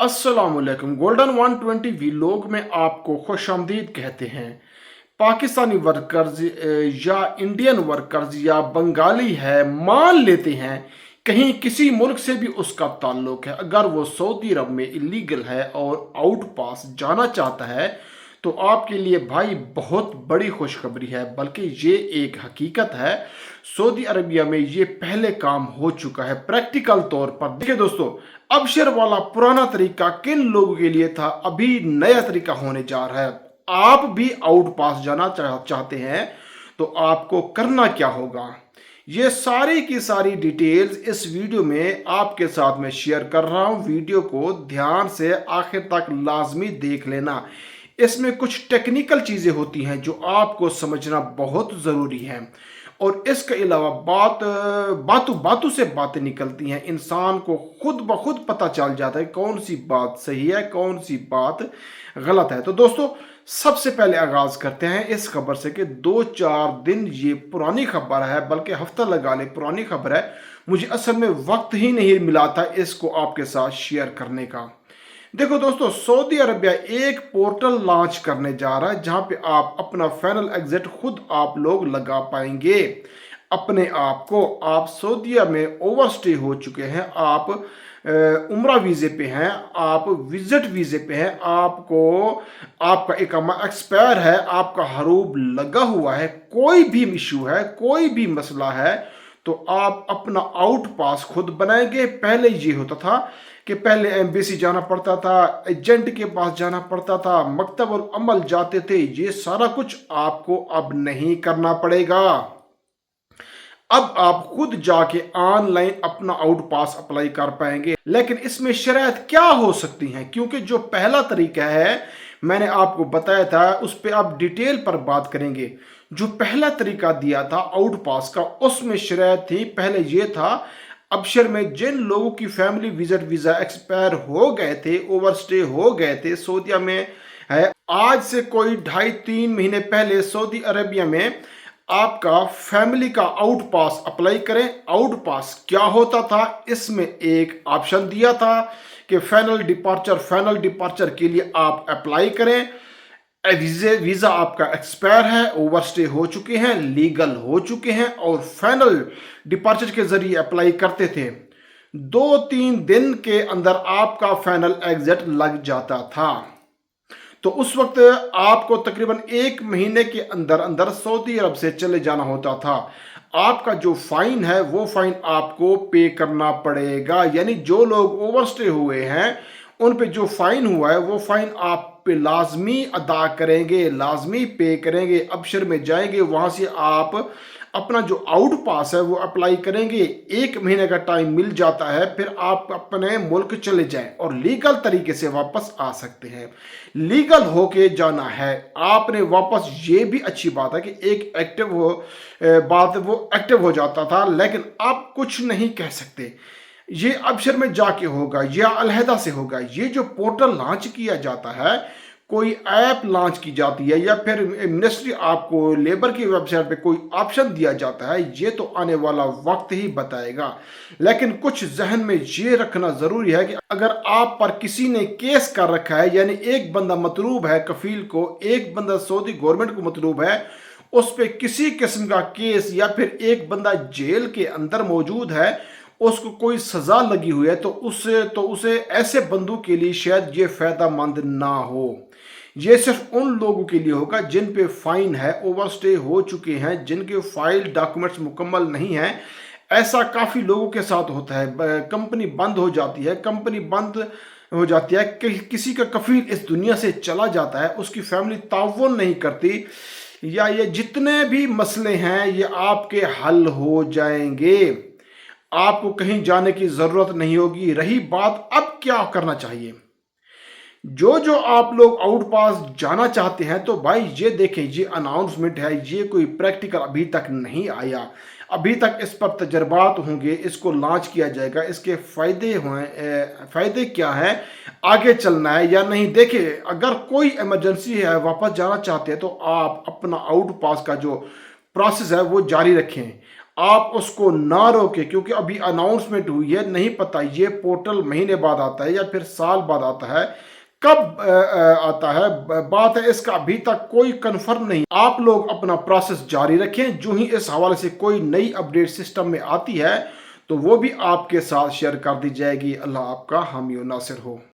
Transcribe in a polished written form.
अस्सलामुअलैकुम। Golden 120 vlog में आपको खुशामदीद कहते हैं। पाकिस्तानी वर्कर्स या इंडियन वर्कर्स या बंगाली है, मान लेते हैं कहीं किसी मुल्क से भी उसका ताल्लुक है, अगर वो सऊदी अरब में इलीगल है और आउट पास जाना चाहता है तो आपके लिए भाई बहुत बड़ी खुशखबरी है, बल्कि ये एक हकीकत है। सऊदी अरबिया में ये पहले काम हो चुका है प्रैक्टिकल तौर पर। देखिए दोस्तों, अबशर वाला पुराना तरीका किन लोगों के लिए था, अभी नया तरीका होने जा रहा है। आप भी आउट पास जाना चाहते हैं तो आपको करना क्या होगा, ये सारी की सारी डिटेल्स इस वीडियो में आपके साथ में शेयर कर रहा हूं। वीडियो को ध्यान से आखिर तक लाजमी देख लेना। इसमें कुछ टेक्निकल चीज़ें होती हैं जो आपको समझना बहुत ज़रूरी है, और इसके अलावा बातों बातों से बातें निकलती हैं। इंसान को खुद ब खुद पता चल जाता है कौन सी बात सही है, कौन सी बात गलत है। तो दोस्तों, सबसे पहले आगाज करते हैं इस खबर से कि 2-4 दिन ये पुरानी खबर है, बल्कि हफ्ता लगा ले पुरानी खबर है। मुझे असल में वक्त ही नहीं मिला था इसको आपके साथ शेयर करने का। देखो दोस्तों, सऊदी अरबिया एक पोर्टल लॉन्च करने जा रहा है जहां पे आप अपना फाइनल एग्जिट खुद आप लोग लगा पाएंगे। अपने आप को, आप सऊदीया में ओवरस्टे हो चुके हैं, आप उम्रा वीज़े पे हैं, आप विजिट वीज़े पे हैं, आपको आपका इकामा एक्सपायर है, आपका हरूब लगा हुआ है, कोई भी इशू है, कोई भी मसला है, तो आप अपना आउट पास खुद बनाएंगे। पहले ये होता था कि पहले एम्बेसी जाना पड़ता था, एजेंट के पास जाना पड़ता था, मकतब और अमल जाते थे। ये सारा कुछ आपको अब नहीं करना पड़ेगा। अब आप खुद जाके ऑनलाइन अपना आउट पास अप्लाई कर पाएंगे। लेकिन इसमें शराइत क्या हो सकती हैं, क्योंकि जो पहला तरीका है मैंने आपको बताया था, उस पर आप डिटेल पर बात करेंगे। जो पहला तरीका दिया था आउट पास का, उसमें शराइत थी। पहले यह था, अबशर में जिन लोगों की फैमिली विजिट वीज़ा एक्सपायर हो गए थे, ओवरस्टे हो गए थे सऊदीया में, है आज से कोई 2.5-3 महीने पहले सऊदी अरेबिया में आपका फैमिली का आउट पास अप्लाई करें। आउट पास क्या होता था, इसमें एक ऑप्शन दिया था कि फाइनल डिपार्चर के लिए आप अप्लाई करें। वीज़ा आपका एक्सपायर है, ओवरस्टे हो चुके हैं, लीगल हो चुके हैं और फाइनल डिपार्चर के जरिए अप्लाई करते थे। 2-3 दिन के अंदर आपका फाइनल एग्जिट लग जाता था। तो उस वक्त आपको तकरीबन 1 महीने के अंदर अंदर सऊदी अरब से चले जाना होता था। आपका जो फाइन है वो फाइन आपको पे करना पड़ेगा। यानी जो लोग ओवरस्टे हुए हैं उन पे जो फाइन हुआ है वो फाइन आप पे लाजमी अदा करेंगे, लाजमी पे करेंगे। अबशर में जाएंगे, वहां से आप अपना जो आउट पास है वो अप्लाई करेंगे। 1 महीने का टाइम मिल जाता है, फिर आप अपने मुल्क चले जाएं और लीगल तरीके से वापस आ सकते हैं। लीगल होके जाना है आपने वापस। ये भी अच्छी बात है कि एक एक्टिव वो एक्टिव हो जाता था, लेकिन आप कुछ नहीं कह सकते। ये अबशर में जाके होगा या अलहदा से होगा। ये जो पोर्टल लॉन्च किया जाता है, कोई ऐप लॉन्च की जाती है या फिर मिनिस्ट्री आपको लेबर की वेबसाइट पे कोई ऑप्शन दिया जाता है, ये तो आने वाला वक्त ही बताएगा। लेकिन कुछ जहन में ये रखना ज़रूरी है कि अगर आप पर किसी ने केस कर रखा है, यानी एक बंदा मतलूब है कफील को, एक बंदा सऊदी गवर्नमेंट को मतलूब है, उस पर किसी किस्म का केस, या फिर एक बंदा जेल के अंदर मौजूद है, उसको कोई सज़ा लगी हुई है, तो उसे ऐसे बंदों के लिए शायद ये फ़ायदा मंद ना हो। ये सिर्फ उन लोगों के लिए होगा जिन पे फाइन है, ओवरस्टे हो चुके हैं, जिनके फाइल डॉक्यूमेंट्स मुकम्मल नहीं हैं। ऐसा काफ़ी लोगों के साथ होता है। कंपनी बंद हो जाती है, किसी का कफील इस दुनिया से चला जाता है, उसकी फैमिली ताउन नहीं करती, या ये जितने भी मसले हैं ये आपके हल हो जाएंगे। आपको कहीं जाने की ज़रूरत नहीं होगी। रही बात अब क्या करना चाहिए, जो आप लोग आउट पास जाना चाहते हैं, तो भाई ये देखें, ये अनाउंसमेंट है, ये कोई प्रैक्टिकल अभी तक नहीं आया। अभी तक इस पर तजर्बात होंगे, इसको लॉन्च किया जाएगा, इसके फ़ायदे क्या हैं, आगे चलना है या नहीं। देखिए, अगर कोई इमरजेंसी है, वापस जाना चाहते हैं, तो आप अपना आउट पास का जो प्रोसेस है वो जारी रखें। आप उसको ना रोकें, क्योंकि अभी अनाउंसमेंट हुई है, नहीं पता ये पोर्टल महीने बाद आता है या फिर साल बाद आता है, कब आता है, बात है इसका अभी तक कोई कंफर्म नहीं। आप लोग अपना प्रोसेस जारी रखें, जो ही इस हवाले से कोई नई अपडेट सिस्टम में आती है तो वो भी आपके साथ शेयर कर दी जाएगी। अल्लाह आपका हामी और नासिर हो।